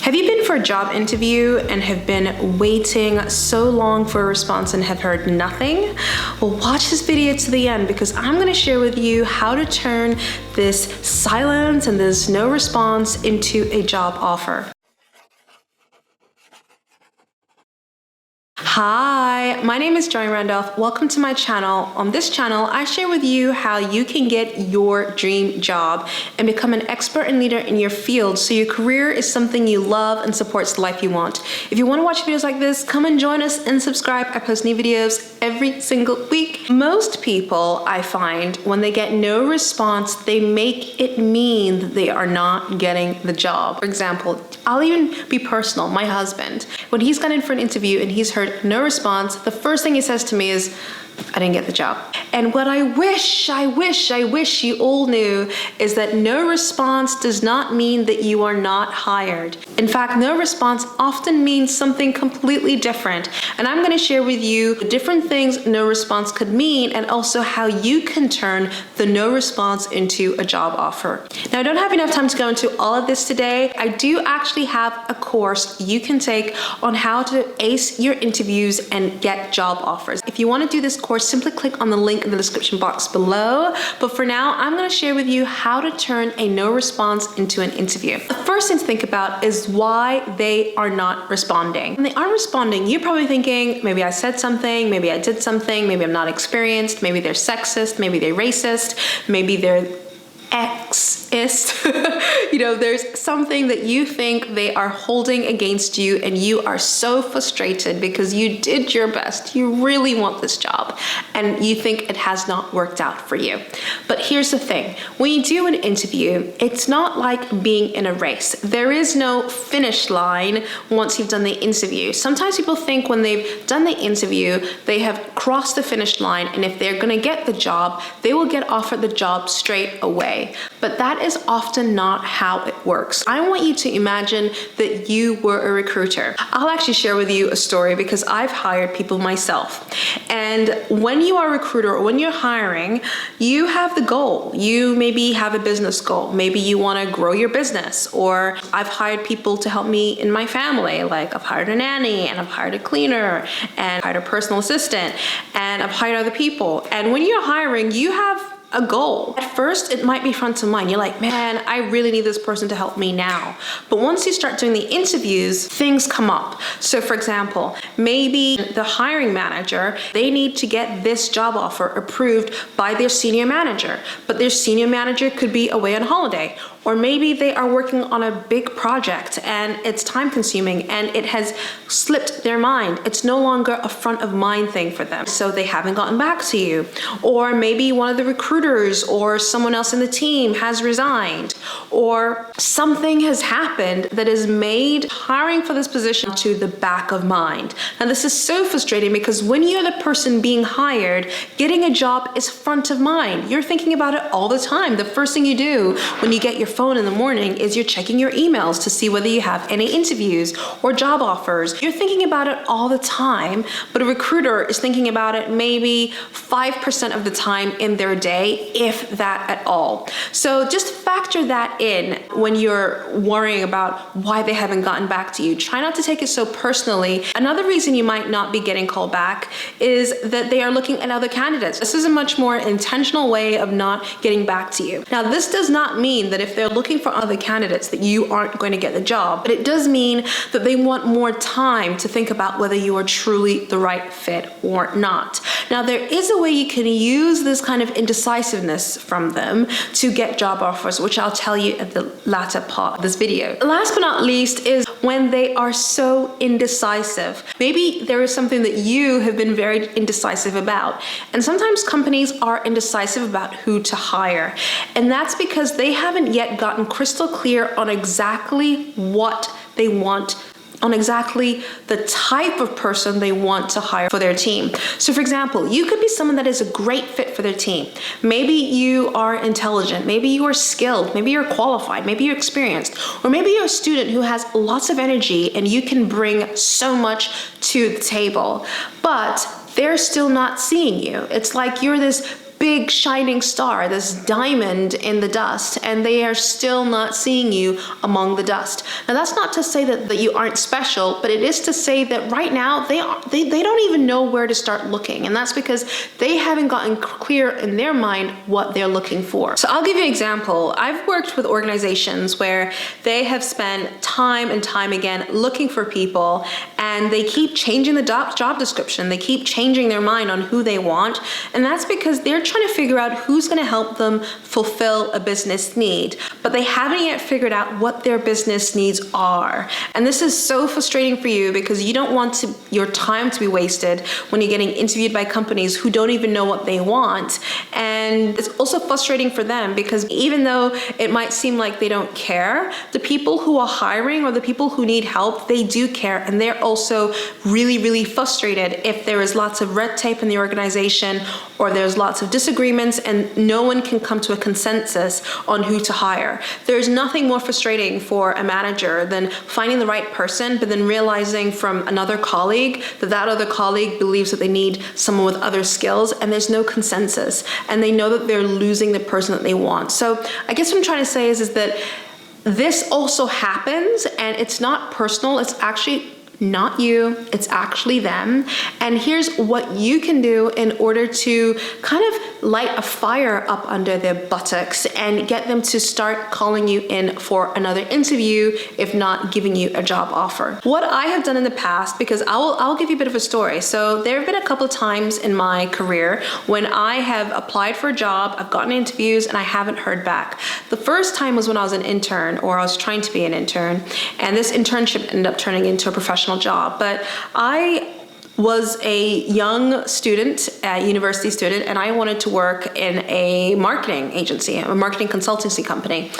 Have you been for a job interview and have been waiting so long for a response and have heard nothing? Well, watch this video to the end because I'm going to share with you how to turn this silence and this no response into a job offer. Hi, my name is Joy Randolph. Welcome to my channel. On this channel, I share with you how you can get your dream job and become an expert and leader in your field so your career is something you love and supports the life you want. If you want to watch videos like this, come and join us and subscribe. I post new videos every single week. Most people, I find, when they get no response, they make it mean that they are not getting the job. For example, I'll even be personal. My husband, when he's gone in for an interview and he's heard no response, the first thing he says to me is, I didn't get the job. And what I wish you all knew is that no response does not mean that you are not hired. In fact, no response often means something completely different. And I'm going to share with you the different things no response could mean and also how you can turn the no response into a job offer. Now, I don't have enough time to go into all of this today. I do actually have a course you can take on how to ace your interviews and get job offers. If you want to do this course, simply click on the link in the description box below. But for now, I'm going to share with you how to turn a no response into an interview. The first thing to think about is why they are not responding. When they aren't responding, you're probably thinking, maybe I said something, maybe I did something, maybe I'm not experienced, maybe they're sexist, maybe they're racist, maybe they're X-ist. You know, there's something that you think they are holding against you and you are so frustrated because you did your best. You really want this job and you think it has not worked out for you. But here's the thing. When you do an interview, it's not like being in a race. There is no finish line once you've done the interview. Sometimes people think when they've done the interview, they have crossed the finish line and if they're going to get the job, they will get offered the job straight away. But that is often not how it works. I want you to imagine that you were a recruiter. I'll actually share with you a story because I've hired people myself. And when you are a recruiter or when you're hiring, you have the goal. You maybe have a business goal. Maybe you want to grow your business. Or I've hired people to help me in my family. Like I've hired a nanny and I've hired a cleaner and I've hired a personal assistant and I've hired other people. And when you're hiring, you have a goal. At first, it might be front of mind. You're like, man, I really need this person to help me now. But once you start doing the interviews, things come up. So for example, maybe the hiring manager, they need to get this job offer approved by their senior manager, but their senior manager could be away on holiday. Or maybe they are working on a big project and it's time consuming and it has slipped their mind. It's no longer a front of mind thing for them. So they haven't gotten back to you. Or maybe one of the recruiters or someone else in the team has resigned. Or something has happened that has made hiring for this position to the back of mind. Now this is so frustrating because when you're the person being hired, getting a job is front of mind. You're thinking about it all the time. The first thing you do when you get your phone in the morning is you're checking your emails to see whether you have any interviews or job offers. You're thinking about it all the time, but a recruiter is thinking about it maybe 5% of the time in their day, if that at all. So just factor that in when you're worrying about why they haven't gotten back to you. Try not to take it so personally. Another reason you might not be getting called back is that they are looking at other candidates. This is a much more intentional way of not getting back to you. Now, this does not mean that if they're looking for other candidates that you aren't going to get the job, but it does mean that they want more time to think about whether you are truly the right fit or not. Now, there is a way you can use this kind of indecisiveness from them to get job offers, which I'll tell you at the latter part of this video. Last but not least is when they are so indecisive. Maybe there is something that you have been very indecisive about. And sometimes companies are indecisive about who to hire. And that's because they haven't yet gotten crystal clear on exactly what they want, on exactly the type of person they want to hire for their team. So for example, you could be someone that is a great fit for their team. Maybe you are intelligent, maybe you are skilled, maybe you're qualified, maybe you're experienced, or maybe you're a student who has lots of energy and you can bring so much to the table, but they're still not seeing you. It's like you're this big shining star, this diamond in the dust, and they are still not seeing you among the dust. Now that's not to say that you aren't special, but it is to say that right now they don't even know where to start looking, and that's because they haven't gotten clear in their mind what they're looking for. So I'll give you an example. I've worked with organizations where they have spent time and time again looking for people, and they keep changing the job description. They keep changing their mind on who they want, and that's because they're trying to figure out who's going to help them fulfill a business need, but they haven't yet figured out what their business needs are. And this is so frustrating for you because you don't want your time to be wasted when you're getting interviewed by companies who don't even know what they want. And it's also frustrating for them because even though it might seem like they don't care, the people who are hiring or the people who need help, they do care, and they're also really, really frustrated if there is lots of red tape in the organization or there's lots of disagreements and no one can come to a consensus on who to hire. There's nothing more frustrating for a manager than finding the right person, but then realizing from another colleague that other colleague believes that they need someone with other skills, and there's no consensus, and they know that they're losing the person that they want. So I guess what I'm trying to say is that this also happens, and it's not personal. It's actually not you, it's actually them. And here's what you can do in order to kind of light a fire up under their buttocks and get them to start calling you in for another interview, if not giving you a job offer. What I have done in the past, because I'll give you a bit of a story. So there have been a couple of times in my career when I have applied for a job, I've gotten interviews, and I haven't heard back. The first time was when I was an intern, or I was trying to be an intern, and this internship ended up turning into a professional job. But I was a young student, a university student, and I wanted to work in a marketing agency, a marketing consultancy company.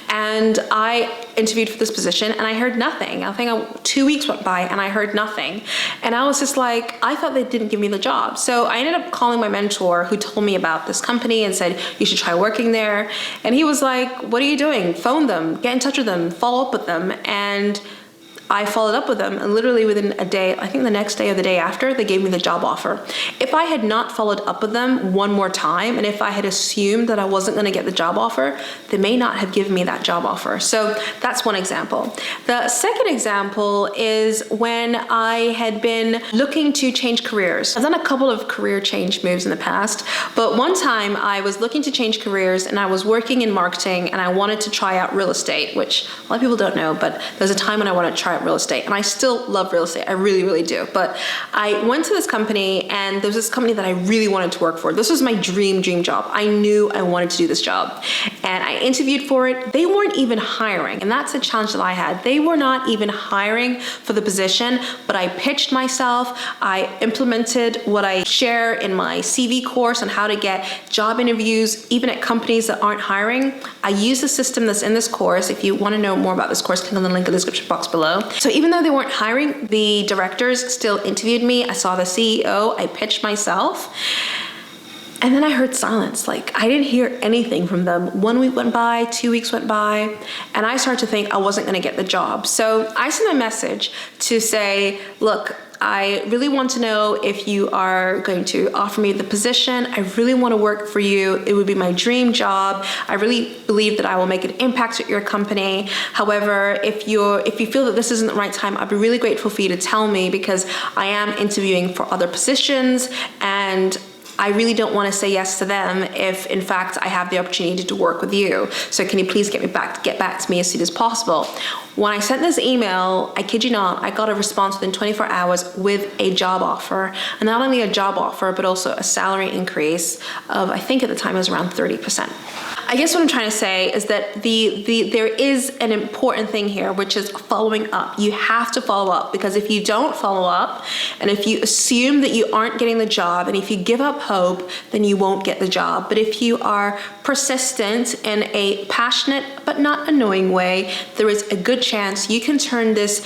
And I interviewed for this position and I heard nothing. I think 2 weeks went by and I heard nothing. And I was just like, I thought they didn't give me the job. So I ended up calling my mentor who told me about this company and said, you should try working there. And he was like, what are you doing? Phone them, get in touch with them, follow up with them. And I followed up with them, and literally within a day, I think the next day or the day after, they gave me the job offer. If I had not followed up with them one more time, and if I had assumed that I wasn't going to get the job offer, they may not have given me that job offer. So that's one example. The second example is when I had been looking to change careers. I've done a couple of career change moves in the past, but one time I was looking to change careers and I was working in marketing and I wanted to try out real estate, which a lot of people don't know, but there's a time when I wanted to try out real estate, and I still love real estate. I really, really do. But I went to this company, and there was this company that I really wanted to work for. This was my dream job. I knew I wanted to do this job, and I interviewed for it. They weren't even hiring, and that's the challenge that I had. They were not even hiring for the position, but I pitched myself. I implemented what I share in my CV course on how to get job interviews, even at companies that aren't hiring. I use the system that's in this course. If you want to know more about this course, click on the link in the description box below. So even though they weren't hiring, the directors still interviewed me. I saw the CEO, I pitched myself, and then I heard silence. Like, I didn't hear anything from them. 1 week went by, 2 weeks went by, and I started to think I wasn't gonna get the job. So I sent a message to say, look, I really want to know if you are going to offer me the position. I really want to work for you. It would be my dream job. I really believe that I will make an impact at your company. However, if you feel that this isn't the right time, I'd be really grateful for you to tell me, because I am interviewing for other positions and I really don't want to say yes to them if in fact I have the opportunity to work with you. So can you please get back to me as soon as possible? When I sent this email, I kid you not, I got a response within 24 hours with a job offer. And not only a job offer, but also a salary increase of, I think at the time it was around 30%. I guess what I'm trying to say is that there is an important thing here, which is following up. You have to follow up, because if you don't follow up, and if you assume that you aren't getting the job, and if you give up hope, then you won't get the job. But if you are persistent in a passionate but not annoying way, there is a good chance you can turn this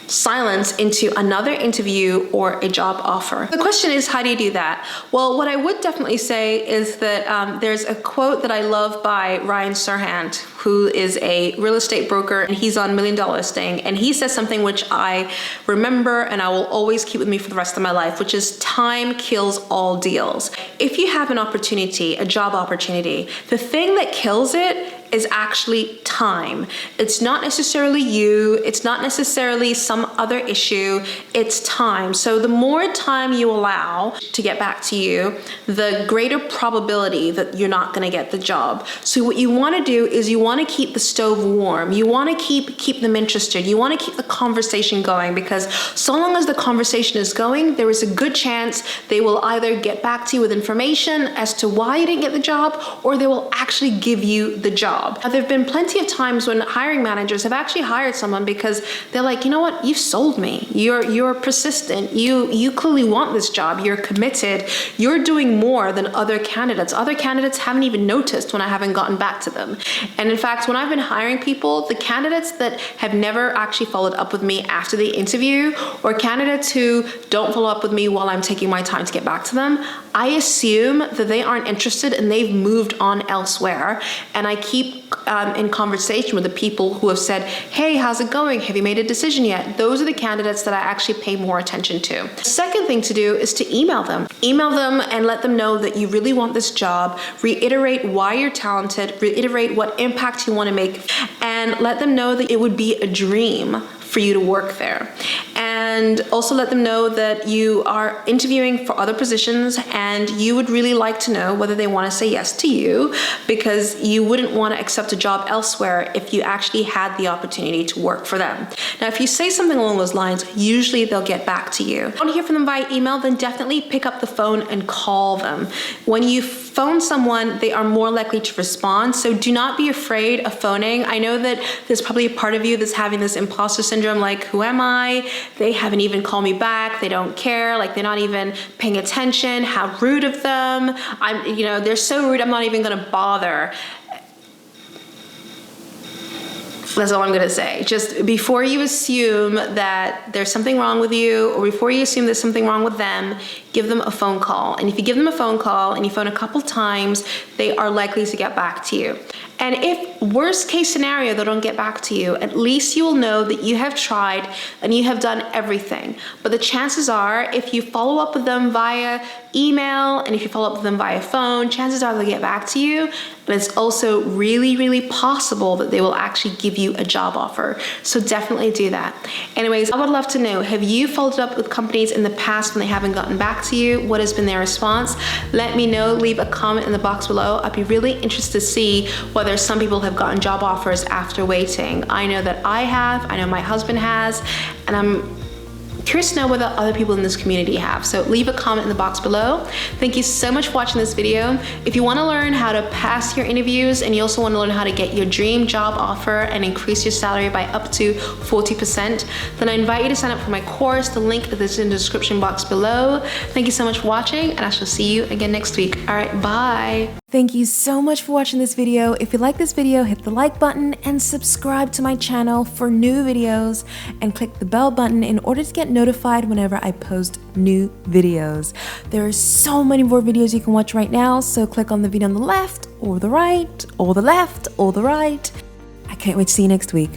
silence into another interview or a job offer. The question is, how do you do that? Well, what I would definitely say is that there's a quote that I love by Ryan Serhant, who is a real estate broker, and he's on $1 Million Listing, and he says something which I remember and I will always keep with me for the rest of my life, which is time kills all deals. If you have an opportunity, a job opportunity, the thing that kills it is actually time. It's not necessarily you, it's not necessarily some other issue, it's time. So the more time you allow to get back to you, the greater probability that you're not gonna get the job. So what you wanna do is you wanna keep the stove warm. You wanna keep them interested. You wanna keep the conversation going, because so long as the conversation is going, there is a good chance they will either get back to you with information as to why you didn't get the job, or they will actually give you the job. Now, there have been plenty of times when hiring managers have actually hired someone because they're like, you know what, you sold me. You're persistent. You clearly want this job. You're committed. You're doing more than other candidates. Other candidates haven't even noticed when I haven't gotten back to them. And in fact, when I've been hiring people, the candidates that have never actually followed up with me after the interview, or candidates who don't follow up with me while I'm taking my time to get back to them, I assume that they aren't interested and they've moved on elsewhere. And I keep in conversation with the people who have said, hey, how's it going? Have you made a decision yet? Those are the candidates that I actually pay more attention to. The second thing to do is to email them. Email them and let them know that you really want this job. Reiterate why you're talented. Reiterate what impact you want to make. And let them know that it would be a dream for you to work there. And also let them know that you are interviewing for other positions and you would really like to know whether they want to say yes to you, because you wouldn't want to accept a job elsewhere if you actually had the opportunity to work for them. Now, if you say something along those lines, usually they'll get back to you. If you want to hear from them via email, then definitely pick up the phone and call them. When you phone someone, they are more likely to respond. So do not be afraid of phoning. I know that there's probably a part of you that's having this imposter syndrome, like, who am I? They haven't even called me back. They don't care. Like, they're not even paying attention. How rude of them. They're so rude, I'm not even gonna bother. That's all I'm gonna say. Just before you assume that there's something wrong with you, or before you assume there's something wrong with them, give them a phone call. And if you give them a phone call and you phone a couple times, they are likely to get back to you. And if worst case scenario, they don't get back to you, at least you will know that you have tried and you have done everything. But the chances are, if you follow up with them via email and if you follow up with them via phone, chances are they'll get back to you. But it's also really, really possible that they will actually give you a job offer. So definitely do that. Anyways, I would love to know, have you followed up with companies in the past when they haven't gotten back to you? What has been their response? Let me know, leave a comment in the box below. I'd be really interested to see whether some people have gotten job offers after waiting. I know that I have, I know my husband has, and I'm curious to know whether other people in this community have. So leave a comment in the box below. Thank you so much for watching this video. If you want to learn how to pass your interviews and you also want to learn how to get your dream job offer and increase your salary by up to 40%, then I invite you to sign up for my course. The link is in the description box below. Thank you so much for watching, and I shall see you again next week. All right, bye. Thank you so much for watching this video. If you like this video, hit the like button and subscribe to my channel for new videos, and click the bell button in order to get notified whenever I post new videos. There are so many more videos you can watch right now, so click on the video on the left or the right, or the left or the right. I can't wait to see you next week.